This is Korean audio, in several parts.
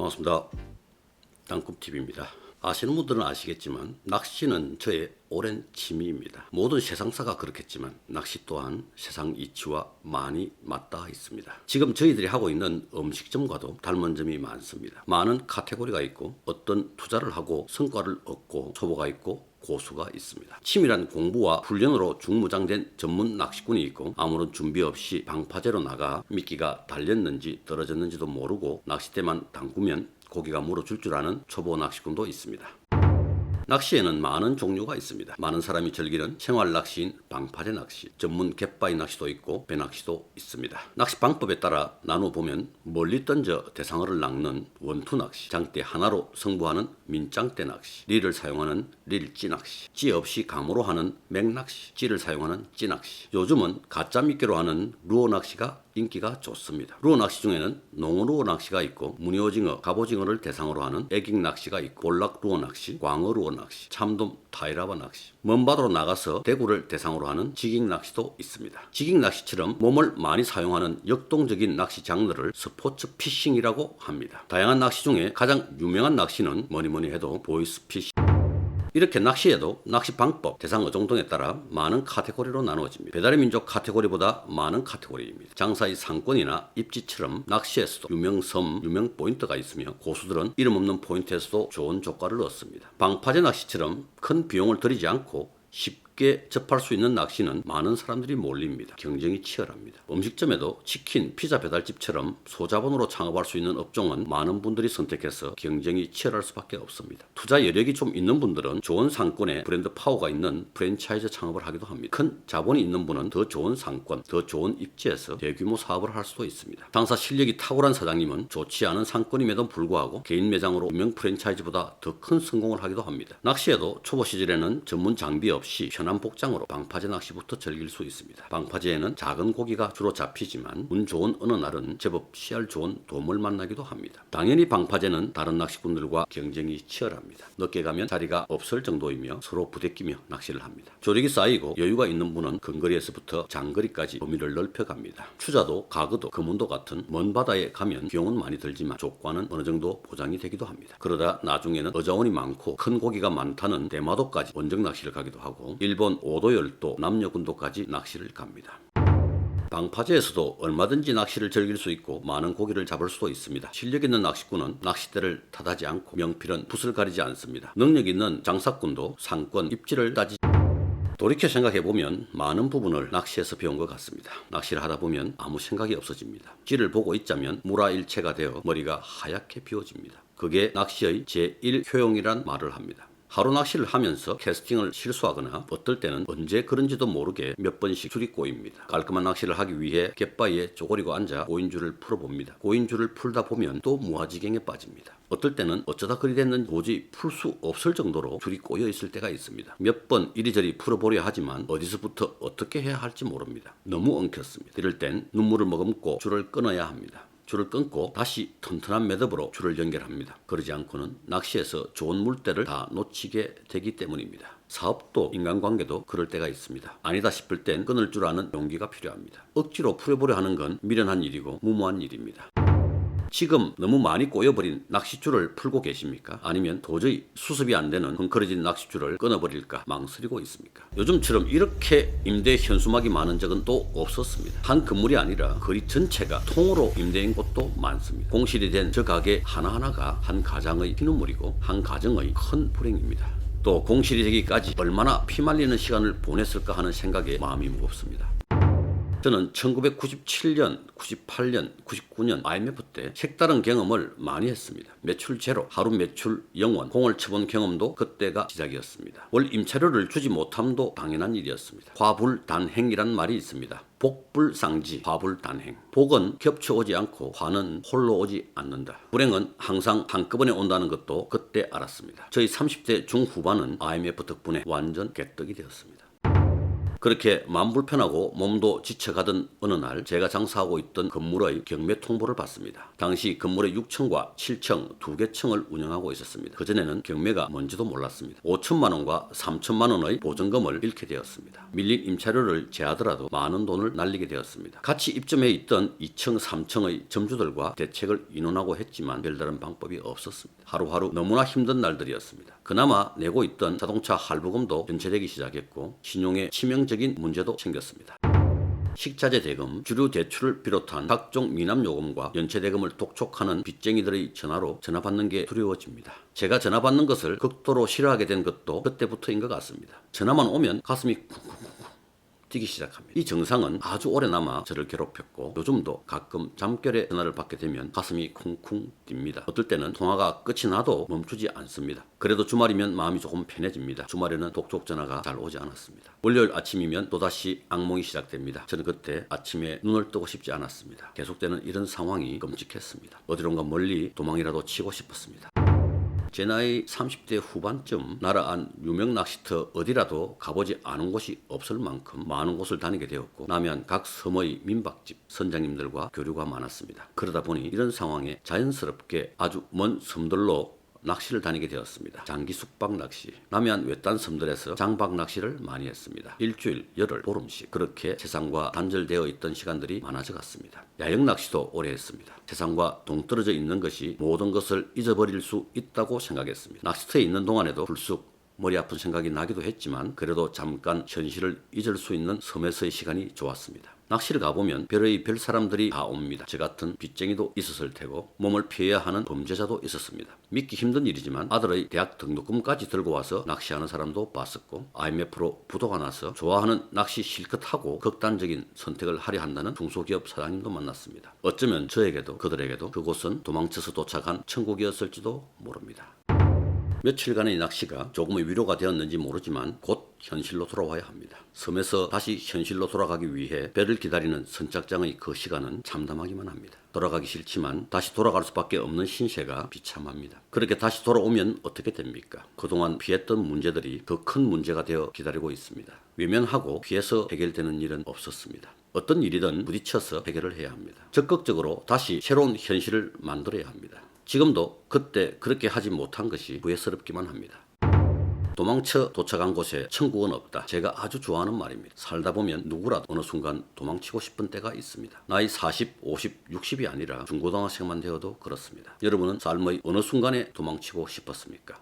반갑습니다. 땅꿈TV입니다. 아시는 분들은 아시겠지만 낚시는 저의 오랜 취미입니다. 모든 세상사가 그렇겠지만 낚시 또한 세상 이치와 많이 맞닿아 있습니다. 지금 저희들이 하고 있는 음식점과도 닮은 점이 많습니다. 많은 카테고리가 있고 어떤 투자를 하고 성과를 얻고 초보가 있고 고수가 있습니다. 치밀한 공부와 훈련으로 중무장된 전문 낚시꾼이 있고 아무런 준비 없이 방파제로 나가 미끼가 달렸는지 떨어졌는지도 모르고 낚싯대만 담그면 고기가 물어줄 줄 아는 초보 낚시꾼도 있습니다. 낚시에는 많은 종류가 있습니다. 많은 사람이 즐기는 생활 낚시인 방파제 낚시, 전문 갯바위 낚시도 있고 배낚시도 있습니다. 낚시 방법에 따라 나눠보면 멀리 던져 대상어를 낚는 원투 낚시, 장대 하나로 승부하는 민장대 낚시, 릴을 사용하는 릴찌 낚시, 찌 없이 감으로 하는 맥낚시, 찌를 사용하는 찌낚시, 요즘은 가짜 미끼로 하는 루어 낚시가 인기가 좋습니다. 루어 낚시 중에는 농어루어 낚시가 있고 무늬오징어, 갑오징어를 대상으로 하는 애깅 낚시가 있고 볼락루어 낚시, 광어루어 낚시, 참돔, 타이라바 낚시, 먼바다로 나가서 대구를 대상으로 하는 지깅 낚시도 있습니다. 지깅 낚시처럼 몸을 많이 사용하는 역동적인 낚시 장르를 스포츠 피싱이라고 합니다. 다양한 낚시 중에 가장 유명한 낚시는 뭐니뭐니 해도 보이스 피싱. 이렇게 낚시에도 낚시 방법, 대상 어종등에 따라 많은 카테고리로 나누어집니다. 배달의 민족 카테고리보다 많은 카테고리입니다. 장사의 상권이나 입지처럼 낚시에서도 유명섬, 유명 포인트가 있으며 고수들은 이름 없는 포인트에서도 좋은 조과를 얻습니다. 방파제 낚시처럼 큰 비용을 들이지 않고 쉽게 접할 수 있는 낚시는 많은 사람들이 몰립니다. 경쟁이 치열합니다. 음식점에도 치킨, 피자 배달집처럼 소자본으로 창업할 수 있는 업종은 많은 분들이 선택해서 경쟁이 치열할 수밖에 없습니다. 투자 여력이 좀 있는 분들은 좋은 상권에 브랜드 파워가 있는 프랜차이즈 창업을 하기도 합니다. 큰 자본이 있는 분은 더 좋은 상권, 더 좋은 입지에서 대규모 사업을 할 수도 있습니다. 장사 실력이 탁월한 사장님은 좋지 않은 상권임에도 불구하고 개인 매장으로 유명 프랜차이즈보다 더 큰 성공을 하기도 합니다. 낚시에도 초보 시절에는 전문 장비 없이 편한 복장으로 방파제 낚시부터 즐길 수 있습니다. 방파제에는 작은 고기가 주로 잡히지만 운 좋은 어느 날은 제법 씨알 좋은 돔을 만나기도 합니다. 당연히 방파제는 다른 낚시꾼들과 경쟁이 치열합니다. 늦게 가면 자리가 없을 정도이며 서로 부대끼며 낚시를 합니다. 조력이 쌓이고 여유가 있는 분은 근거리에서부터 장거리까지 범위를 넓혀갑니다. 추자도 가그도 금운도 같은 먼 바다에 가면 비용은 많이 들지만 조과는 어느 정도 보장이 되기도 합니다. 그러다 나중에는 어자원이 많고 큰 고기가 많다는 대마도까지 원정 낚시를 가기도 하고 일본 오도열도 남녀군도까지 낚시를 갑니다. 방파제에서도 얼마든지 낚시를 즐길 수 있고 많은 고기를 잡을 수도 있습니다. 실력 있는 낚시꾼은 낚싯대를 탓하지 않고 명필은 붓을 가리지 않습니다. 능력 있는 장사꾼도 상권, 입지를 따지지 돌이켜 생각해보면 많은 부분을 낚시에서 배운 것 같습니다. 낚시를 하다 보면 아무 생각이 없어집니다. 찌를 보고 있자면 무라일체가 되어 머리가 하얗게 비워집니다. 그게 낚시의 제1 효용이란 말을 합니다. 하루 낚시를 하면서 캐스팅을 실수하거나 어떨 때는 언제 그런지도 모르게 몇 번씩 줄이 꼬입니다. 깔끔한 낚시를 하기 위해 갯바위에 쪼그리고 앉아 고인줄을 풀어봅니다. 고인줄을 풀다 보면 또 무아지경에 빠집니다. 어떨 때는 어쩌다 그리 됐는지 도저히 풀 수 없을 정도로 줄이 꼬여 있을 때가 있습니다. 몇 번 이리저리 풀어보려 하지만 어디서부터 어떻게 해야 할지 모릅니다. 너무 엉켰습니다. 이럴 땐 눈물을 머금고 줄을 끊어야 합니다. 줄을 끊고 다시 튼튼한 매듭으로 줄을 연결합니다. 그러지 않고는 낚시에서 좋은 물때를 다 놓치게 되기 때문입니다. 사업도 인간관계도 그럴 때가 있습니다. 아니다 싶을 땐 끊을 줄 아는 용기가 필요합니다. 억지로 풀어보려 하는 건 미련한 일이고 무모한 일입니다. 지금 너무 많이 꼬여버린 낚싯줄을 풀고 계십니까? 아니면 도저히 수습이 안 되는 헝클어진 낚싯줄을 끊어버릴까 망설이고 있습니까? 요즘처럼 이렇게 임대 현수막이 많은 적은 또 없었습니다. 한 건물이 아니라 거리 전체가 통으로 임대인 곳도 많습니다. 공실이 된 저 가게 하나하나가 한 가장의 피눈물이고 한 가정의 큰 불행입니다. 또 공실이 되기까지 얼마나 피말리는 시간을 보냈을까 하는 생각에 마음이 무겁습니다. 저는 1997년, 98년, 99년 IMF 때 색다른 경험을 많이 했습니다. 매출 제로, 하루 매출 0원, 공을 쳐본 경험도 그때가 시작이었습니다. 월 임차료를 주지 못함도 당연한 일이었습니다. 화불단행이란 말이 있습니다. 복불상지, 화불단행. 복은 겹쳐오지 않고 화는 홀로 오지 않는다. 불행은 항상 한꺼번에 온다는 것도 그때 알았습니다. 저희 30대 중후반은 IMF 덕분에 완전 개떡이 되었습니다. 그렇게 마음 불편하고 몸도 지쳐가던 어느 날 제가 장사하고 있던 건물의 경매 통보를 받습니다. 당시 건물의 6층과 7층 두 개 층을 운영하고 있었습니다. 그전에는 경매가 뭔지도 몰랐습니다. 5천만 원과 3천만 원의 보증금을 잃게 되었습니다. 밀린 임차료를 제하더라도 많은 돈을 날리게 되었습니다. 같이 입점해 있던 2층, 3층의 점주들과 대책을 의논하고 했지만 별다른 방법이 없었습니다. 하루하루 너무나 힘든 날들이었습니다. 그나마 내고 있던 자동차 할부금도 연체되기 시작했고 신용에 치명적인 문제도 생겼습니다. 식자재 대금, 주류 대출을 비롯한 각종 미납 요금과 연체 대금을 독촉하는 빚쟁이들의 전화로 전화 받는 게 두려워집니다. 제가 전화 받는 것을 극도로 싫어하게 된 것도 그때부터인 것 같습니다. 전화만 오면 가슴이 쿵쿵쿵쿵 뛰기 시작합니다. 이 증상은 아주 오래 남아 저를 괴롭혔고 요즘도 가끔 잠결에 전화를 받게 되면 가슴이 쿵쿵 뜁니다. 어떨 때는 통화가 끝이 나도 멈추지 않습니다. 그래도 주말이면 마음이 조금 편해집니다. 주말에는 독촉 전화가 잘 오지 않았습니다. 월요일 아침이면 또다시 악몽이 시작됩니다. 저는 그때 아침에 눈을 뜨고 싶지 않았습니다. 계속되는 이런 상황이 끔찍했습니다. 어디론가 멀리 도망이라도 치고 싶었습니다. 제 나이 30대 후반쯤 나라 안 유명 낚시터 어디라도 가보지 않은 곳이 없을 만큼 많은 곳을 다니게 되었고 남해안 각 섬의 민박집 선장님들과 교류가 많았습니다. 그러다 보니 이런 상황에 자연스럽게 아주 먼 섬들로 낚시를 다니게 되었습니다. 장기 숙박 낚시, 남해안 외딴 섬들에서 장박 낚시를 많이 했습니다. 일주일, 열흘, 보름씩 그렇게 세상과 단절되어 있던 시간들이 많아져 갔습니다. 야영 낚시도 오래 했습니다. 세상과 동떨어져 있는 것이 모든 것을 잊어버릴 수 있다고 생각했습니다. 낚시터에 있는 동안에도 불쑥 머리 아픈 생각이 나기도 했지만 그래도 잠깐 현실을 잊을 수 있는 섬에서의 시간이 좋았습니다. 낚시를 가보면 별의 별 사람들이 다 옵니다. 저 같은 빚쟁이도 있었을 테고 몸을 피해야 하는 범죄자도 있었습니다. 믿기 힘든 일이지만 아들의 대학 등록금까지 들고 와서 낚시하는 사람도 봤었고 IMF로 부도가 나서 좋아하는 낚시 실컷 하고 극단적인 선택을 하려 한다는 중소기업 사장님도 만났습니다. 어쩌면 저에게도 그들에게도 그곳은 도망쳐서 도착한 천국이었을지도 모릅니다. 며칠간의 낚시가 조금의 위로가 되었는지 모르지만 곧 현실로 돌아와야 합니다. 섬에서 다시 현실로 돌아가기 위해 배를 기다리는 선착장의 그 시간은 참담하기만 합니다. 돌아가기 싫지만 다시 돌아갈 수밖에 없는 신세가 비참합니다. 그렇게 다시 돌아오면 어떻게 됩니까? 그동안 피했던 문제들이 더 큰 문제가 되어 기다리고 있습니다. 외면하고 피해서 해결되는 일은 없었습니다. 어떤 일이든 부딪혀서 해결을 해야 합니다. 적극적으로 다시 새로운 현실을 만들어야 합니다. 지금도 그때 그렇게 하지 못한 것이 후회스럽기만 합니다. 도망쳐 도착한 곳에 천국은 없다. 제가 아주 좋아하는 말입니다. 살다 보면 누구라도 어느 순간 도망치고 싶은 때가 있습니다. 나이 40, 50, 60이 아니라 중고등학생만 되어도 그렇습니다. 여러분은 삶의 어느 순간에 도망치고 싶었습니까?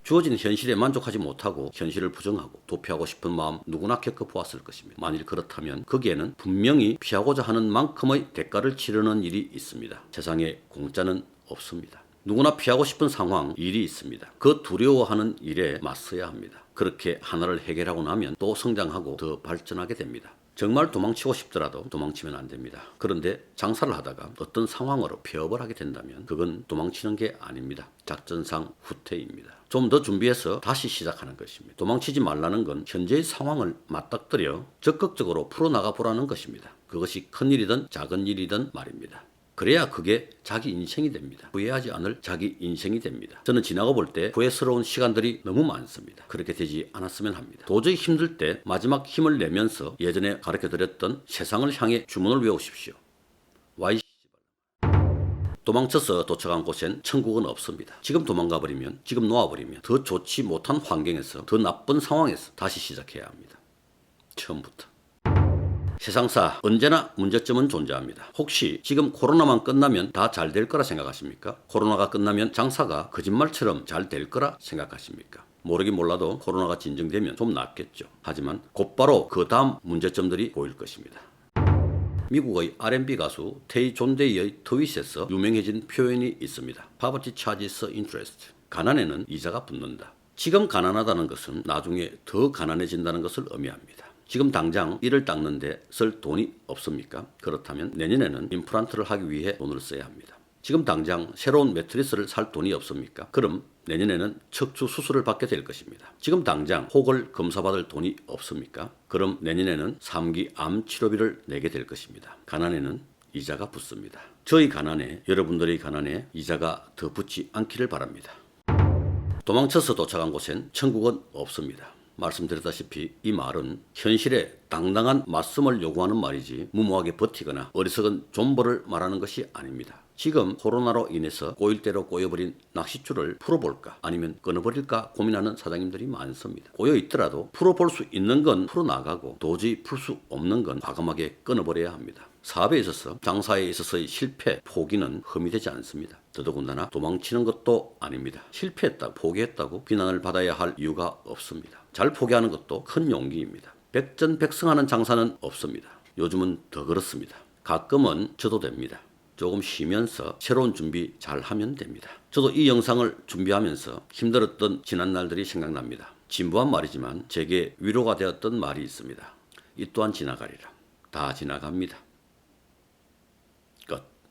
주어진 현실에 만족하지 못하고 현실을 부정하고 도피하고 싶은 마음 누구나 겪어보았을 것입니다. 만일 그렇다면 거기에는 분명히 피하고자 하는 만큼의 대가를 치르는 일이 있습니다. 세상에 공짜는 없습니다. 누구나 피하고 싶은 상황, 일이 있습니다. 그 두려워하는 일에 맞서야 합니다. 그렇게 하나를 해결하고 나면 또 성장하고 더 발전하게 됩니다. 정말 도망치고 싶더라도 도망치면 안 됩니다. 그런데 장사를 하다가 어떤 상황으로 폐업을 하게 된다면 그건 도망치는 게 아닙니다. 작전상 후퇴입니다. 좀 더 준비해서 다시 시작하는 것입니다. 도망치지 말라는 건 현재의 상황을 맞닥뜨려 적극적으로 풀어나가 보라는 것입니다. 그것이 큰 일이든 작은 일이든 말입니다. 그래야 그게 자기 인생이 됩니다. 후회하지 않을 자기 인생이 됩니다. 저는 지나고 볼 때 후회스러운 시간들이 너무 많습니다. 그렇게 되지 않았으면 합니다. 도저히 힘들 때 마지막 힘을 내면서 예전에 가르쳐드렸던 세상을 향해 주문을 외우십시오. 도망쳐서 도착한 곳엔 천국은 없습니다. 지금 도망가버리면, 지금 놓아버리면 더 좋지 못한 환경에서, 더 나쁜 상황에서 다시 시작해야 합니다. 처음부터. 세상사 언제나 문제점은 존재합니다. 혹시 지금 코로나만 끝나면 다 잘 될 거라 생각하십니까? 코로나가 끝나면 장사가 거짓말처럼 잘 될 거라 생각하십니까? 모르긴 몰라도 코로나가 진정되면 좀 낫겠죠. 하지만 곧바로 그 다음 문제점들이 보일 것입니다. 미국의 R&B 가수 테이 존 데이의 트윗에서 유명해진 표현이 있습니다. Poverty charges interest. 가난에는 이자가 붙는다. 지금 가난하다는 것은 나중에 더 가난해진다는 것을 의미합니다. 지금 당장 이를 닦는데 쓸 돈이 없습니까? 그렇다면 내년에는 임플란트를 하기 위해 돈을 써야 합니다. 지금 당장 새로운 매트리스를 살 돈이 없습니까? 그럼 내년에는 척추 수술을 받게 될 것입니다. 지금 당장 혹을 검사받을 돈이 없습니까? 그럼 내년에는 3기 암 치료비를 내게 될 것입니다. 가난에는 이자가 붙습니다. 저희 가난에, 여러분들의 가난에 이자가 더 붙지 않기를 바랍니다. 도망쳐서 도착한 곳엔 천국은 없습니다. 말씀드렸다시피 이 말은 현실에 당당한 맞춤을 요구하는 말이지 무모하게 버티거나 어리석은 존버를 말하는 것이 아닙니다. 지금 코로나로 인해서 꼬일 대로 꼬여버린 낚싯줄을 풀어볼까 아니면 끊어버릴까 고민하는 사장님들이 많습니다. 꼬여 있더라도 풀어볼 수 있는 건 풀어나가고 도저히 풀 수 없는 건 과감하게 끊어버려야 합니다. 사업에 있어서 장사에 있어서의 실패, 포기는 흠이 되지 않습니다. 더더군다나 도망치는 것도 아닙니다. 실패했다, 포기했다고 비난을 받아야 할 이유가 없습니다. 잘 포기하는 것도 큰 용기입니다. 백전백승하는 장사는 없습니다. 요즘은 더 그렇습니다. 가끔은 저도 됩니다. 조금 쉬면서 새로운 준비 잘 하면 됩니다. 저도 이 영상을 준비하면서 힘들었던 지난 날들이 생각납니다. 진부한 말이지만 제게 위로가 되었던 말이 있습니다. 이 또한 지나가리라. 다 지나갑니다.